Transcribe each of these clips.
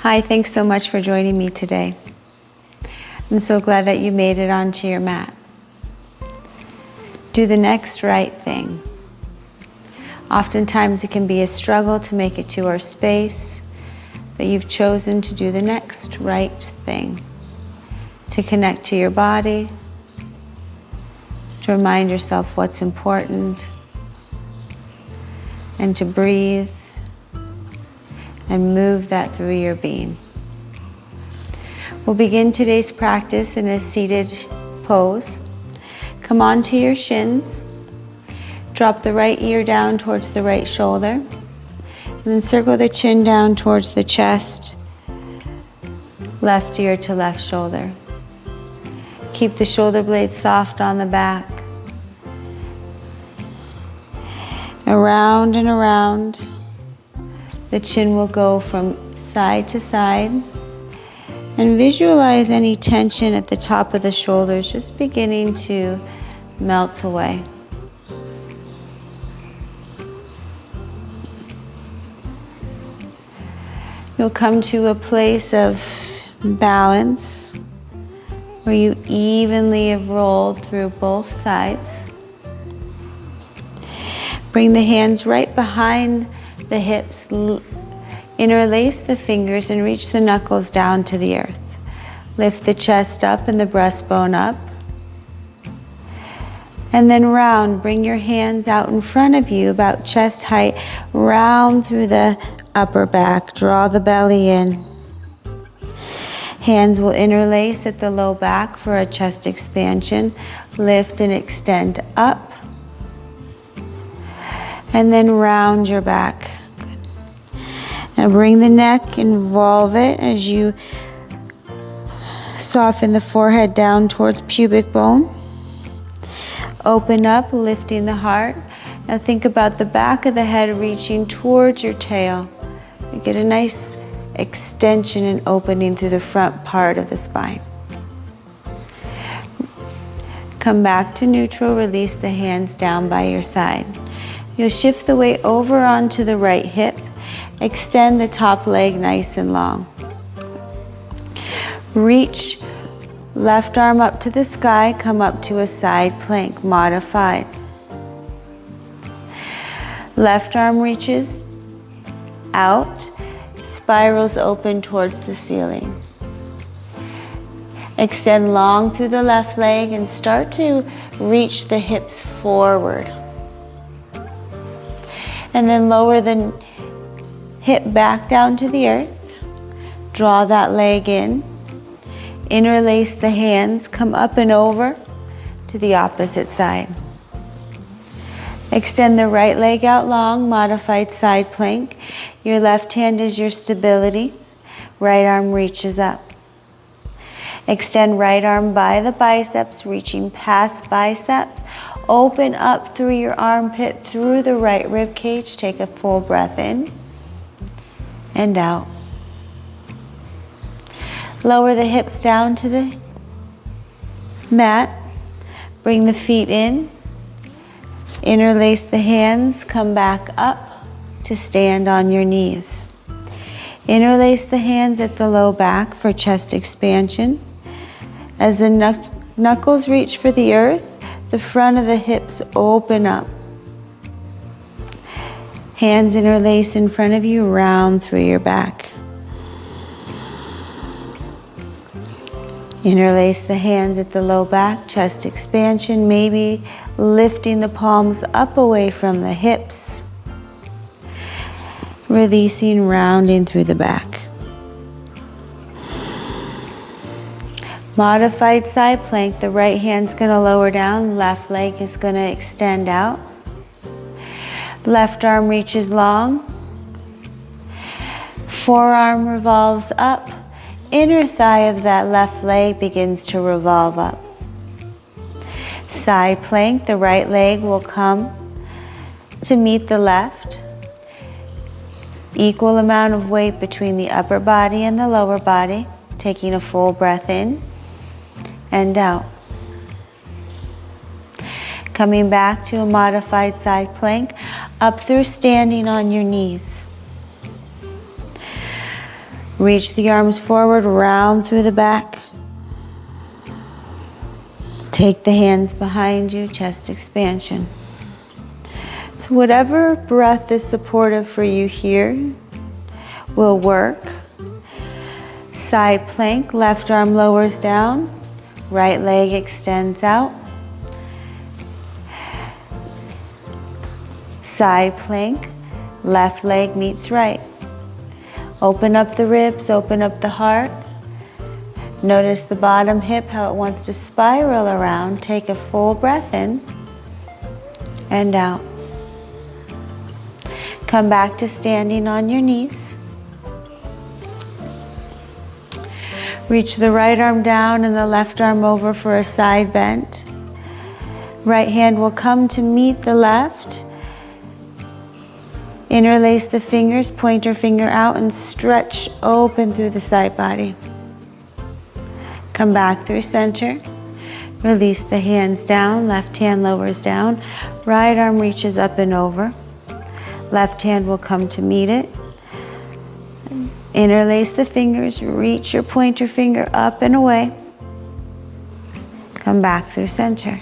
Hi, thanks so much for joining me today. I'm so glad that you made it onto your mat. Do the next right thing. Oftentimes it can be a struggle to make it to our space, but you've chosen to do the next right thing. To connect to your body, to remind yourself what's important, and to breathe and move that through your being. We'll begin today's practice in a seated pose. Come onto your shins, drop the right ear down towards the right shoulder, and then circle the chin down towards the chest, left ear to left shoulder. Keep the shoulder blades soft on the back. Around and around. The chin will go from side to side. And visualize any tension at the top of the shoulders just beginning to melt away. You'll come to a place of balance where you evenly have rolled through both sides. Bring the hands right behind the hips, interlace the fingers and reach the knuckles down to the earth. Lift the chest up and the breastbone up. And then round, bring your hands out in front of you about chest height, round through the upper back, draw the belly in. Hands will interlace at the low back for a chest expansion. Lift and extend up. And then round your back. Good. Now bring the neck, involve it as you soften the forehead down towards pubic bone. Open up, lifting the heart. Now think about the back of the head reaching towards your tail. You get a nice extension and opening through the front part of the spine. Come back to neutral, release the hands down by your side. You'll shift the weight over onto the right hip. Extend the top leg nice and long. Reach left arm up to the sky, come up to a side plank, modified. Left arm reaches out, spirals open towards the ceiling. Extend long through the left leg and start to reach the hips forward. And then lower the hip back down to the earth. Draw that leg in. Interlace the hands, come up and over to the opposite side. Extend the right leg out long, modified side plank. Your left hand is your stability. Right arm reaches up. Extend right arm by the biceps, reaching past biceps. Open up through your armpit, through the right rib cage. Take a full breath in and out. Lower the hips down to the mat. Bring the feet in. Interlace the hands. Come back up to stand on your knees. Interlace the hands at the low back for chest expansion. As the knuckles reach for the earth, the front of the hips open up. Hands interlace in front of you, round through your back. Interlace the hands at the low back, chest expansion, maybe lifting the palms up away from the hips. Releasing, rounding through the back. Modified side plank, the right hand's gonna lower down, left leg is gonna extend out. Left arm reaches long. Forearm revolves up. Inner thigh of that left leg begins to revolve up. Side plank, the right leg will come to meet the left. Equal amount of weight between the upper body and the lower body. Taking a full breath in and out. Coming back to a modified side plank, up through standing on your knees. Reach the arms forward, round through the back. Take the hands behind you, chest expansion. So whatever breath is supportive for you here will work. Side plank, left arm lowers down, right leg extends out. Side plank, left leg meets right. Open up the ribs, open up the heart. Notice the bottom hip, how it wants to spiral around. Take a full breath in and out. Come back to standing on your knees. Reach the right arm down and the left arm over for a side bend. Right hand will come to meet the left. Interlace the fingers, pointer finger out, and stretch open through the side body. Come back through center. Release the hands down, left hand lowers down. Right arm reaches up and over. Left hand will come to meet it. Interlace the fingers, reach your pointer finger up and away. Come back through center.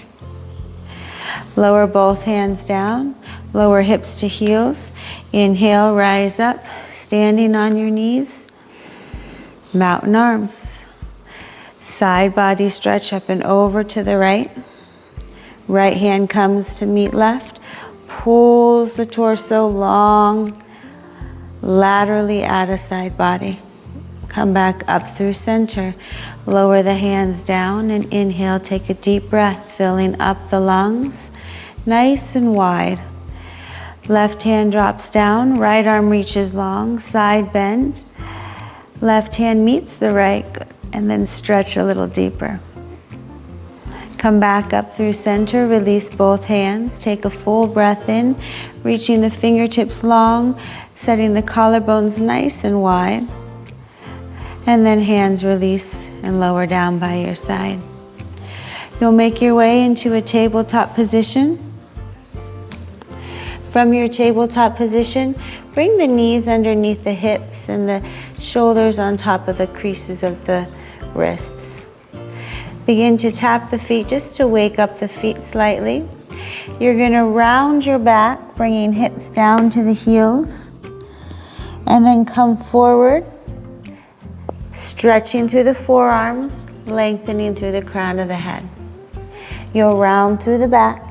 Lower both hands down, lower hips to heels. Inhale, rise up, standing on your knees. Mountain arms. Side body stretch up and over to the right. Right hand comes to meet left. Pulls the torso long, laterally at a side body. Come back up through center. Lower the hands down and inhale, take a deep breath, filling up the lungs, nice and wide. Left hand drops down, right arm reaches long, side bend. Left hand meets the right, and then stretch a little deeper. Come back up through center, release both hands, take a full breath in, reaching the fingertips long, setting the collarbones nice and wide. And then hands release and lower down by your side. You'll make your way into a tabletop position. From your tabletop position, bring the knees underneath the hips and the shoulders on top of the creases of the wrists. Begin to tap the feet just to wake up the feet slightly. You're going to round your back, bringing hips down to the heels, and then come forward, stretching through the forearms, lengthening through the crown of the head. You'll round through the back,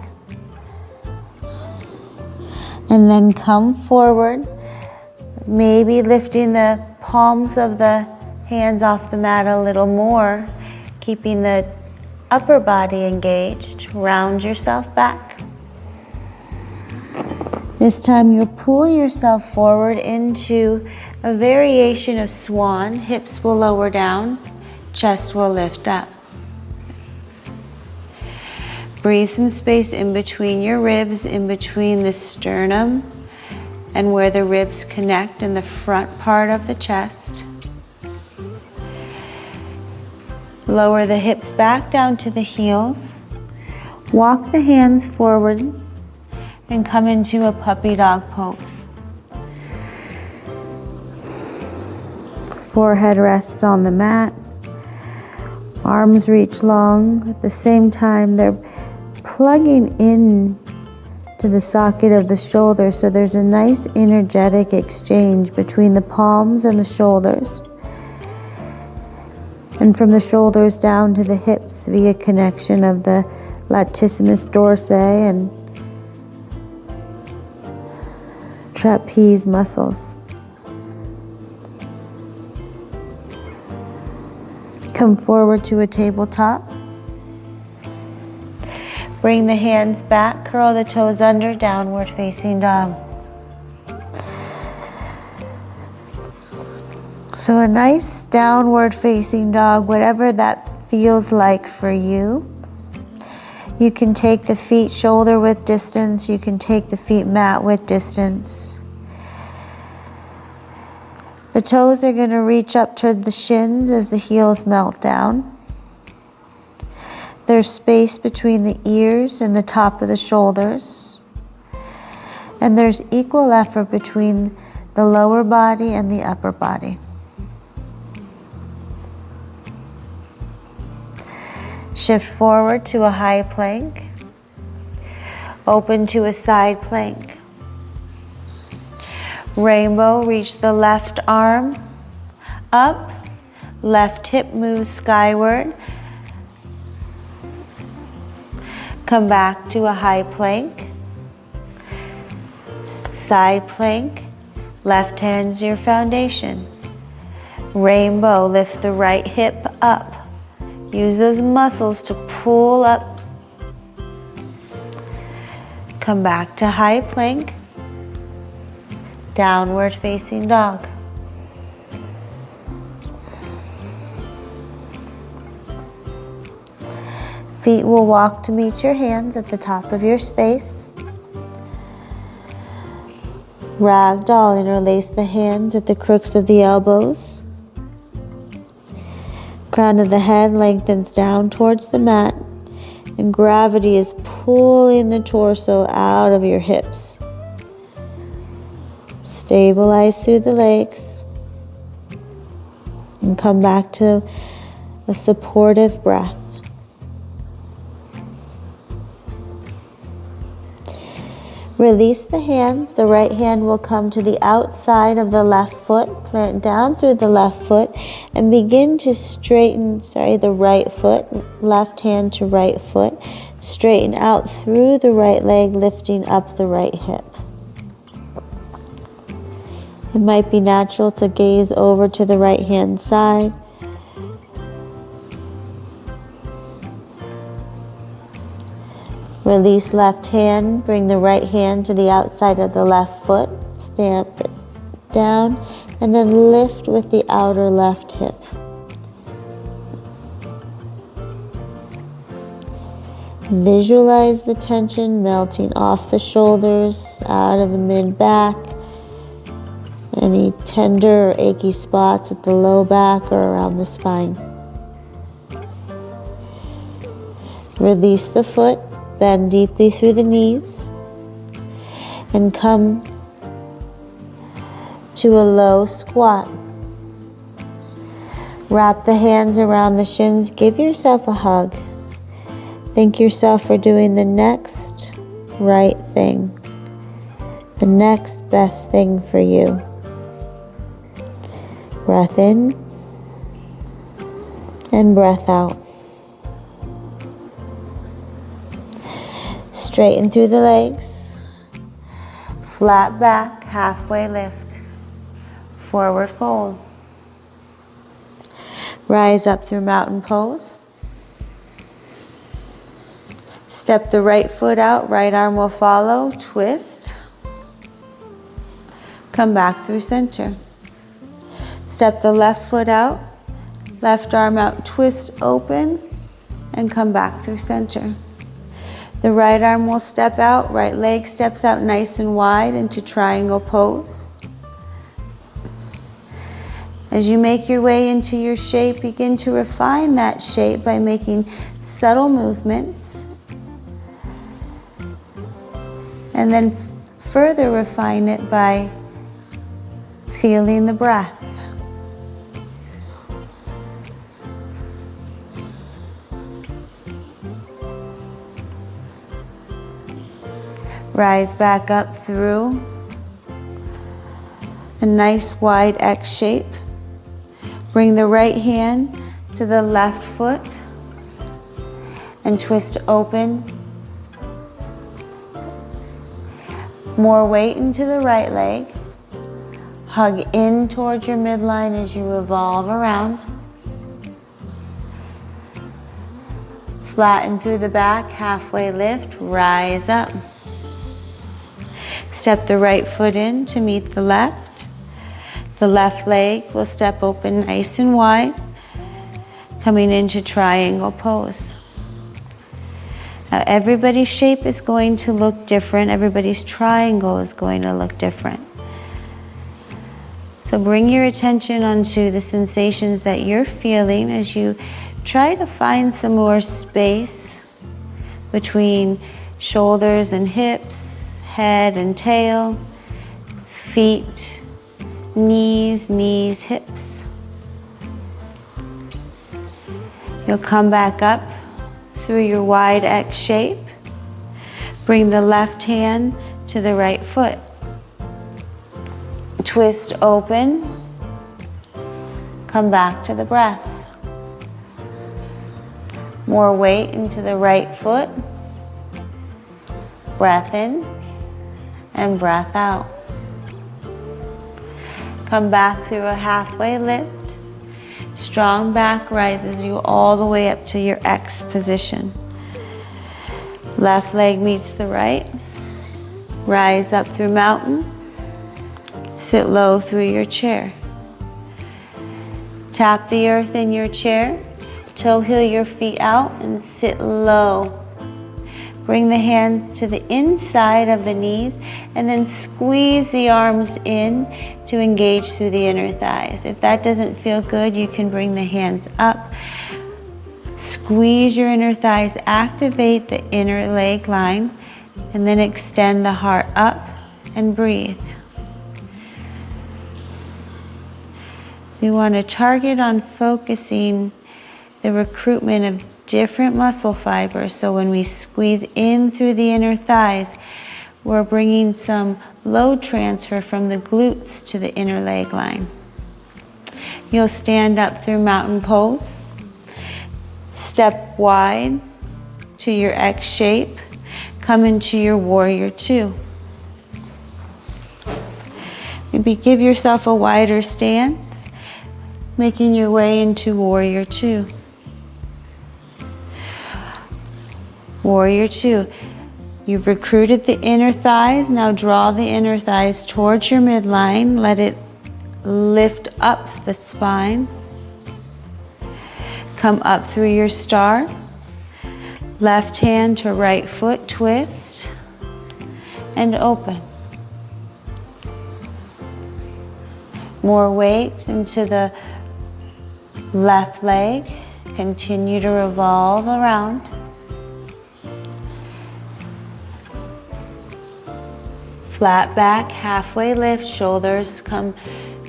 and then come forward, maybe lifting the palms of the hands off the mat a little more, keeping the upper body engaged. Round yourself back. This time you'll pull yourself forward into a variation of swan. Hips will lower down, chest will lift up. Breathe some space in between your ribs, in between the sternum and where the ribs connect in the front part of the chest. Lower the hips back down to the heels. Walk the hands forward and come into a puppy dog pose. Forehead rests on the mat. Arms reach long. At the same time, they're plugging in to the socket of the shoulder, so there's a nice energetic exchange between the palms and the shoulders. And from the shoulders down to the hips via connection of the latissimus dorsi and trapeze muscles. Come forward to a tabletop. Bring the hands back, curl the toes under, downward facing dog. So a nice downward facing dog, whatever that feels like for you. You can take the feet shoulder width distance, you can take the feet mat width distance. The toes are going to reach up toward the shins as the heels melt down. There's space between the ears and the top of the shoulders. And there's equal effort between the lower body and the upper body. Shift forward to a high plank. Open to a side plank. Rainbow, reach the left arm up. Left hip moves skyward. Come back to a high plank. Side plank. Left hand's your foundation. Rainbow, lift the right hip up. Use those muscles to pull up. Come back to high plank. Downward facing dog. Feet will walk to meet your hands at the top of your space. Ragdoll, interlace the hands at the crooks of the elbows. Crown of the head lengthens down towards the mat, and gravity is pulling the torso out of your hips. Stabilize through the legs and come back to a supportive breath. Release the hands. The right hand will come to the outside of the left foot. Plant down through the left foot and begin to straighten, the right foot, left hand to right foot. Straighten out through the right leg, lifting up the right hip. It might be natural to gaze over to the right hand side. Release left hand, bring the right hand to the outside of the left foot, stamp it down, and then lift with the outer left hip. Visualize the tension melting off the shoulders, out of the mid-back, any tender or achy spots at the low back or around the spine. Release the foot. Bend deeply through the knees and come to a low squat. Wrap the hands around the shins. Give yourself a hug. Thank yourself for doing the next right thing, the next best thing for you. Breath in and breath out. Straighten through the legs, flat back, halfway lift, forward fold. Rise up through mountain pose. Step the right foot out, right arm will follow, twist. Come back through center. Step the left foot out, left arm out, twist open, and come back through center. The right arm will step out, right leg steps out nice and wide into triangle pose. As you make your way into your shape, begin to refine that shape by making subtle movements. And then further refine it by feeling the breath. Rise back up through a nice wide X shape. Bring the right hand to the left foot and twist open. More weight into the right leg. Hug in towards your midline as you revolve around. Flatten through the back, halfway lift, rise up. Step the right foot in to meet the left. The left leg will step open nice and wide, coming into triangle pose. Now everybody's shape is going to look different. Everybody's triangle is going to look different. So bring your attention onto the sensations that you're feeling as you try to find some more space between shoulders and hips, head and tail, feet, knees, hips. You'll come back up through your wide X shape. Bring the left hand to the right foot. Twist open. Come back to the breath. More weight into the right foot. Breath in and breath out. Come back through a halfway lift. Strong back rises you all the way up to your X position. Left leg meets the right. Rise up through mountain. Sit low through your chair. Tap the earth in your chair. Toe heel your feet out and sit low. Bring the hands to the inside of the knees and then squeeze the arms in to engage through the inner thighs. If that doesn't feel good, you can bring the hands up. Squeeze your inner thighs, activate the inner leg line, and then extend the heart up and breathe. So you want to target on focusing the recruitment of different muscle fibers. So when we squeeze in through the inner thighs, we're bringing some load transfer from the glutes to the inner leg line. You'll stand up through mountain pose. Step wide to your X shape. Come into your warrior two. Maybe give yourself a wider stance, making your way into warrior two. Warrior two. You've recruited the inner thighs. Now draw the inner thighs towards your midline. Let it lift up the spine. Come up through your star. Left hand to right foot, twist, and open. More weight into the left leg. Continue to revolve around. Flat back, halfway lift, shoulders come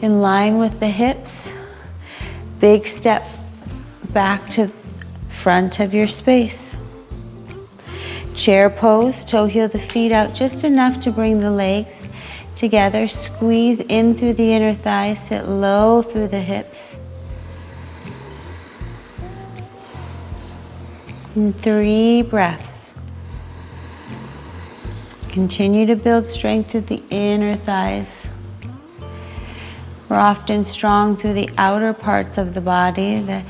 in line with the hips. Big step back to front of your space. Chair pose, toe heel the feet out just enough to bring the legs together. Squeeze in through the inner thighs, sit low through the hips. And 3 breaths. Continue to build strength through the inner thighs. We're often strong through the outer parts of the body, the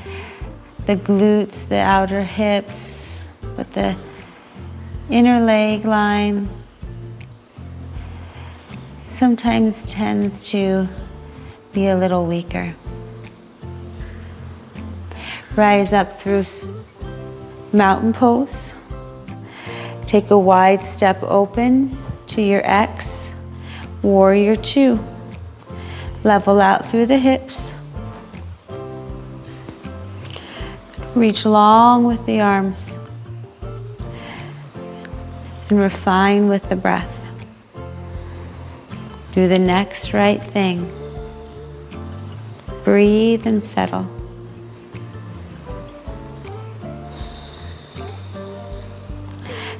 glutes, the outer hips, but the inner leg line sometimes tends to be a little weaker. Rise up through mountain pose. Take a wide step open to your X, warrior two. Level out through the hips. Reach long with the arms. And refine with the breath. Do the next right thing. Breathe and settle.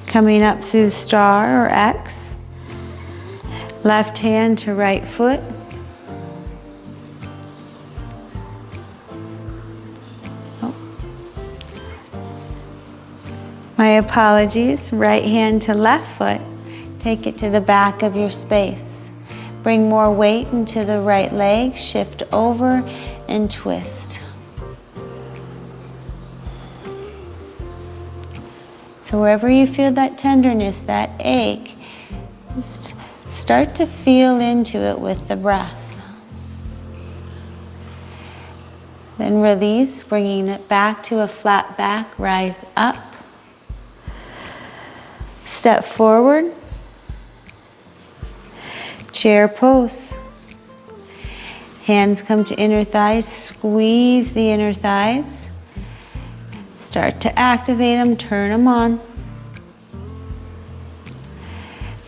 Coming up through star or X. Left hand to right foot. My apologies, right hand to left foot. Take it to the back of your space. Bring more weight into the right leg, shift over and twist. So wherever you feel that tenderness, that ache, just start to feel into it with the breath. Then release, bringing it back to a flat back, rise up. Step forward. Chair pose. Hands come to inner thighs, squeeze the inner thighs. Start to activate them, turn them on.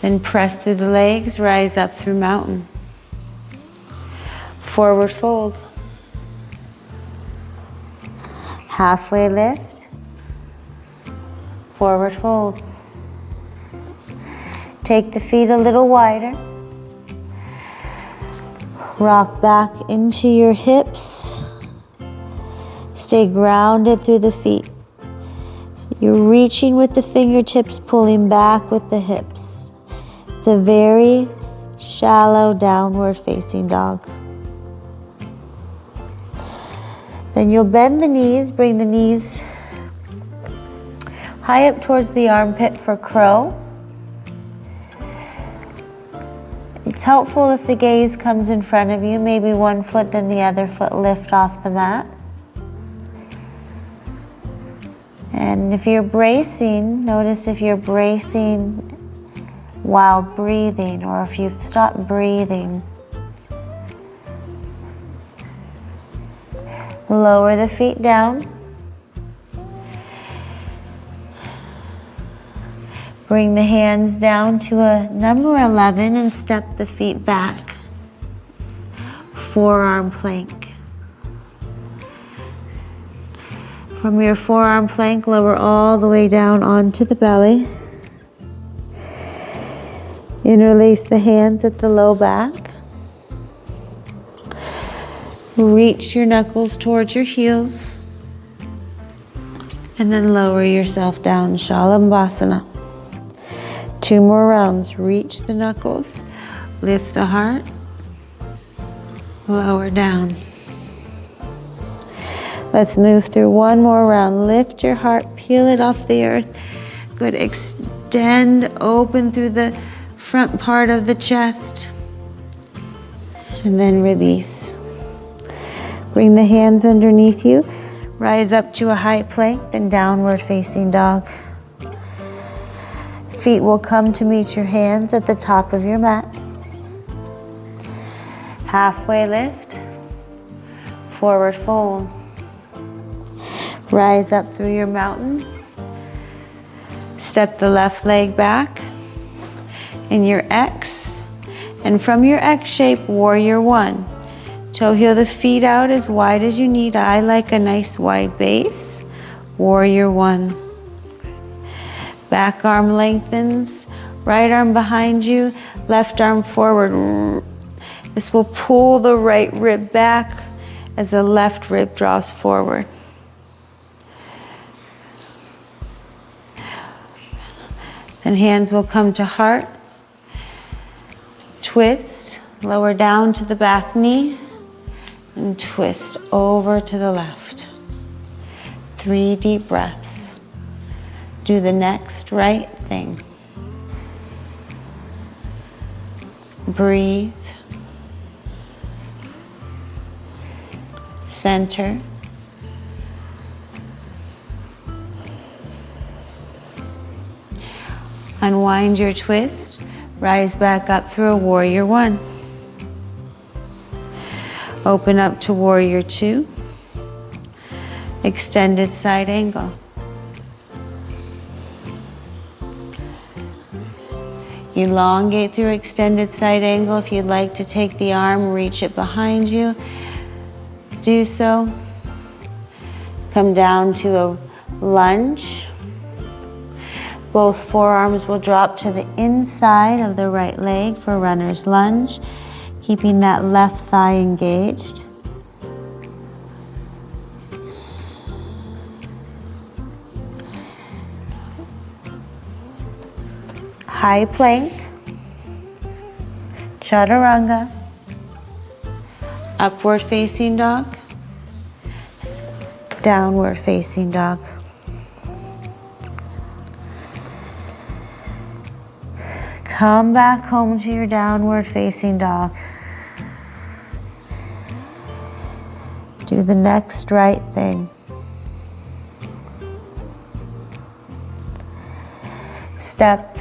Then press through the legs, rise up through mountain. Forward fold. Halfway lift. forward fold. Take the feet a little wider. Rock back into your hips. Stay grounded through the feet. So you're reaching with the fingertips, pulling back with the hips. It's a very shallow downward facing dog. Then you'll bend the knees, bring the knees high up towards the armpit for crow. It's helpful if the gaze comes in front of you, maybe one foot, then the other foot lift off the mat. And if you're bracing, notice if you're bracing while breathing, or if you've stopped breathing. Lower the feet down. Bring the hands down to a number 11 and step the feet back. Forearm plank. From your forearm plank, lower all the way down onto the belly. Interlace the hands at the low back. Reach your knuckles towards your heels. And then lower yourself down, Shalabhasana. 2 more rounds. Reach the knuckles, lift the heart, lower down. Let's move through 1 more round. Lift your heart, peel it off the earth. Good, extend, open through the front part of the chest. And then release. Bring the hands underneath you. Rise up to a high plank, then downward facing dog. Feet will come to meet your hands at the top of your mat. Halfway lift, forward fold. Rise up through your mountain. Step the left leg back in your X. And from your X shape, warrior 1. Toe heel the feet out as wide as you need. I like a nice wide base. Warrior 1. Back arm lengthens, right arm behind you, left arm forward. This will pull the right rib back as the left rib draws forward. Then hands will come to heart. Twist, lower down to the back knee, and twist over to the left. 3 deep breaths. Do the next right thing. Breathe. Center. Unwind your twist. Rise back up through a warrior 1. Open up to warrior 2. Extended side angle. Elongate through extended side angle. If you'd like to take the arm, reach it behind you, do so. Come down to a lunge. Both forearms will drop to the inside of the right leg for runner's lunge, keeping that left thigh engaged. High plank, chaturanga, upward facing dog, downward facing dog. Come back home to your downward facing dog. Do the next right thing. Step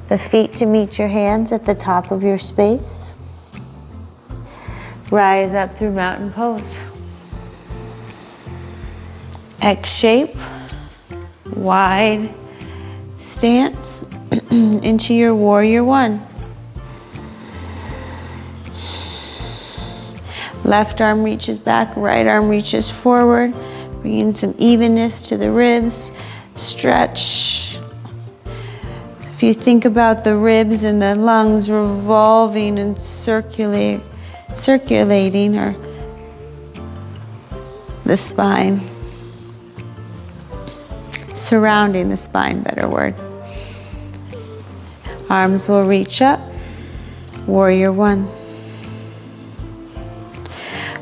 the feet to meet your hands at the top of your space. Rise up through mountain pose. X shape, wide stance into your warrior 1. Left arm reaches back, right arm reaches forward, bringing some evenness to the ribs. Stretch. If you think about the ribs and the lungs revolving and circulating or the spine, surrounding the spine, better word. Arms will reach up, warrior one.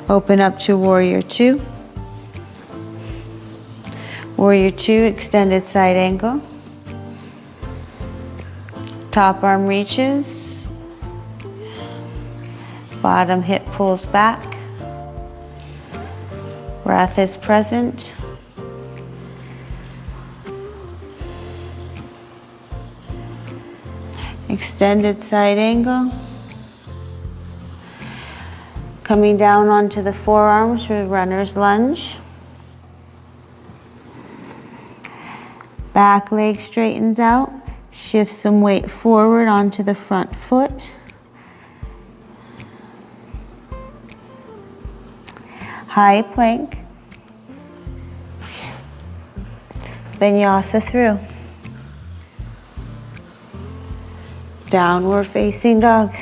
Open up to warrior two. Warrior two, extended side angle. Top arm reaches. Bottom hip pulls back. Breath is present. Extended side angle. Coming down onto the forearms for runner's lunge. Back leg straightens out. Shift some weight forward onto the front foot. High plank. Vinyasa through. Downward facing dog.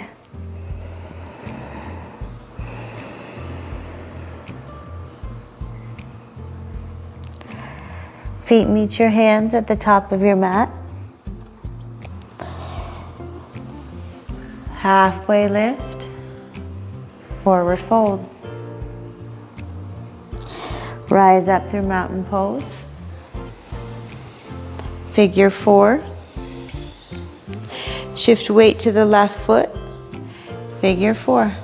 Feet meet your hands at the top of your mat. Halfway lift, forward fold. Rise up through mountain pose. Figure four. Shift weight to the left foot. Figure four.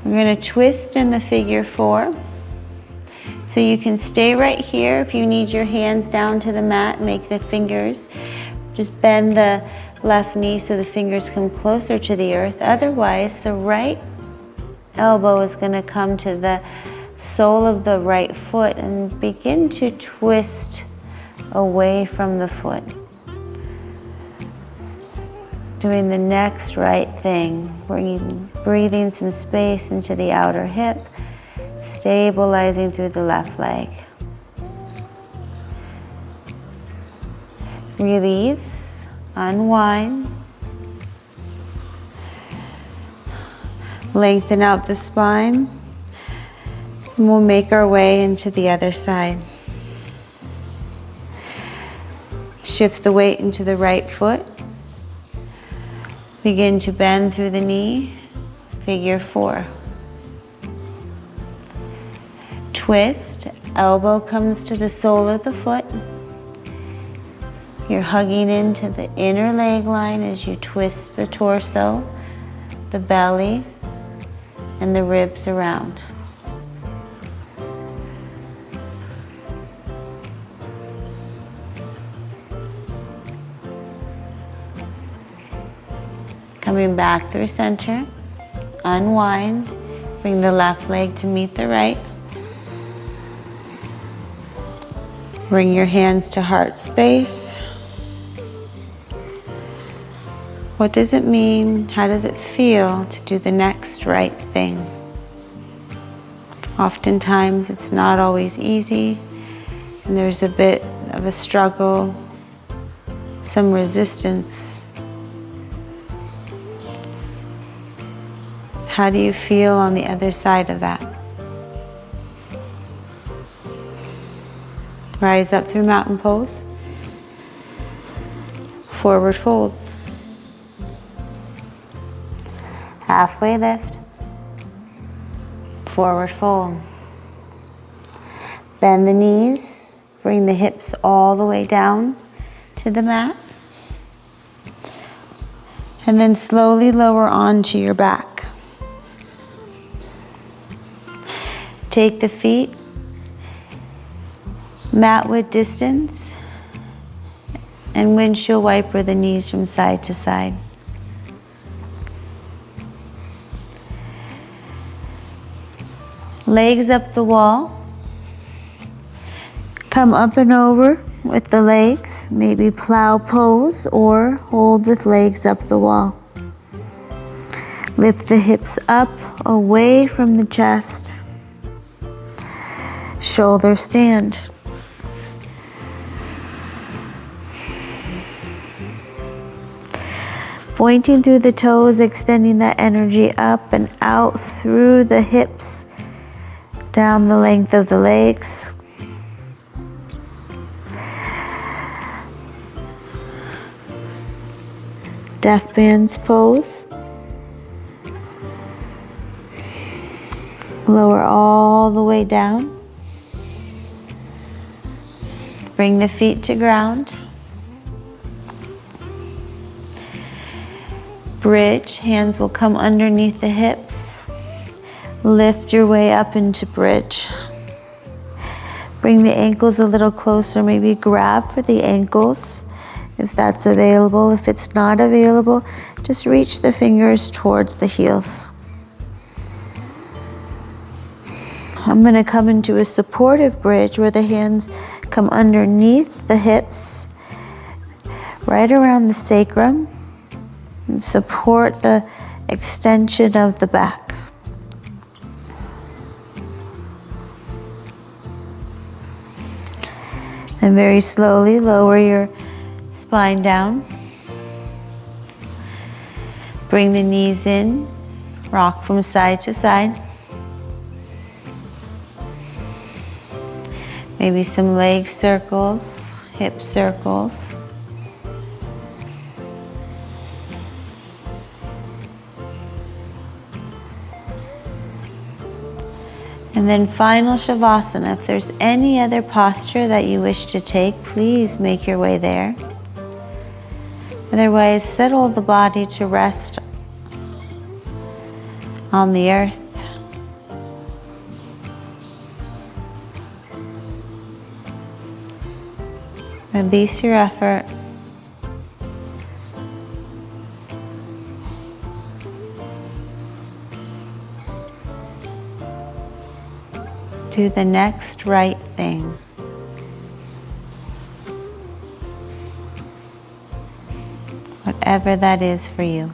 We're going to twist in the figure four. So you can stay right here. If you need your hands down to the mat, make the fingers. Just bend the left knee so the fingers come closer to the earth. Otherwise, the right elbow is going to come to the sole of the right foot and begin to twist away from the foot. Doing the next right thing, breathing some space into the outer hip, stabilizing through the left leg. Release, unwind. Lengthen out the spine. And we'll make our way into the other side. Shift the weight into the right foot. Begin to bend through the knee. Figure four. Twist, elbow comes to the sole of the foot. You're hugging into the inner leg line as you twist the torso, the belly, and the ribs around. Coming back through center, unwind, bring the left leg to meet the right. Bring your hands to heart space. What does it mean? How does it feel to do the next right thing? Oftentimes it's not always easy, and there's a bit of a struggle, some resistance. How do you feel on the other side of that? Rise up through mountain pose. Forward fold. Halfway lift. Forward fold. Bend the knees. Bring the hips all the way down to the mat. And then slowly lower onto your back. Take the feet mat width distance and windshield wiper the knees from side to side. Legs up the wall. Come up and over with the legs, maybe plow pose or hold with legs up the wall. Lift the hips up away from the chest. Shoulder stand. Pointing through the toes, extending that energy up and out through the hips, down the length of the legs. Deaf man's pose. Lower all the way down. Bring the feet to ground. Bridge, hands will come underneath the hips. Lift your way up into bridge. Bring the ankles a little closer, maybe grab for the ankles if that's available. If it's not available, just reach the fingers towards the heels. I'm going to come into a supportive bridge where the hands come underneath the hips, right around the sacrum, and support the extension of the back. And very slowly lower your spine down. Bring the knees in, rock from side to side. Maybe some leg circles, hip circles. And then final Shavasana. If there's any other posture that you wish to take, please make your way there. Otherwise, settle the body to rest on the earth. Release your effort. Do the next right thing. Whatever that is for you.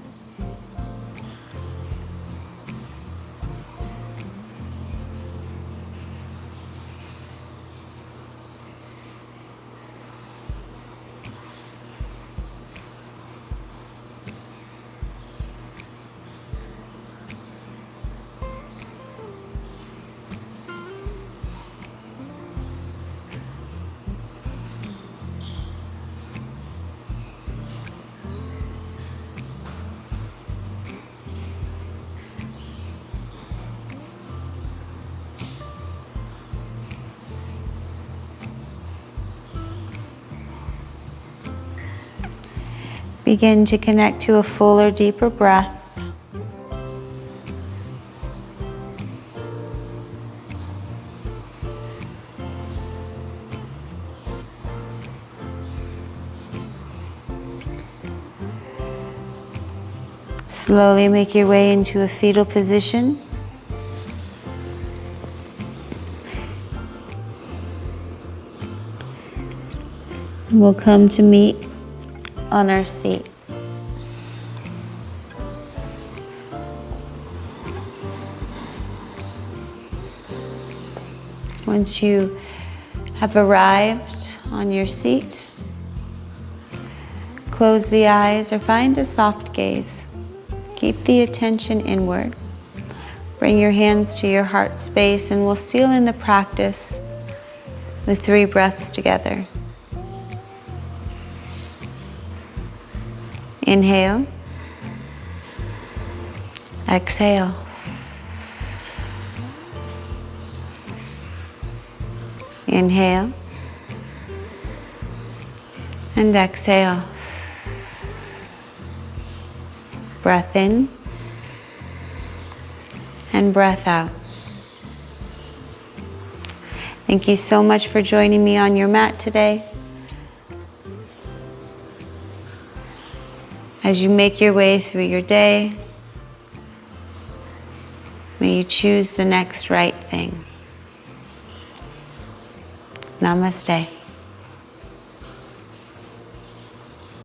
Begin to connect to a fuller, deeper breath. Slowly make your way into a fetal position. And we'll come to meet on our seat. Once you have arrived on your seat, close the eyes or find a soft gaze. Keep the attention inward. Bring your hands to your heart space and we'll seal in the practice with 3 breaths together. Inhale. Exhale. Inhale. And exhale. Breath in. And breath out. Thank you so much for joining me on your mat today. As you make your way through your day, may you choose the next right thing. Namaste.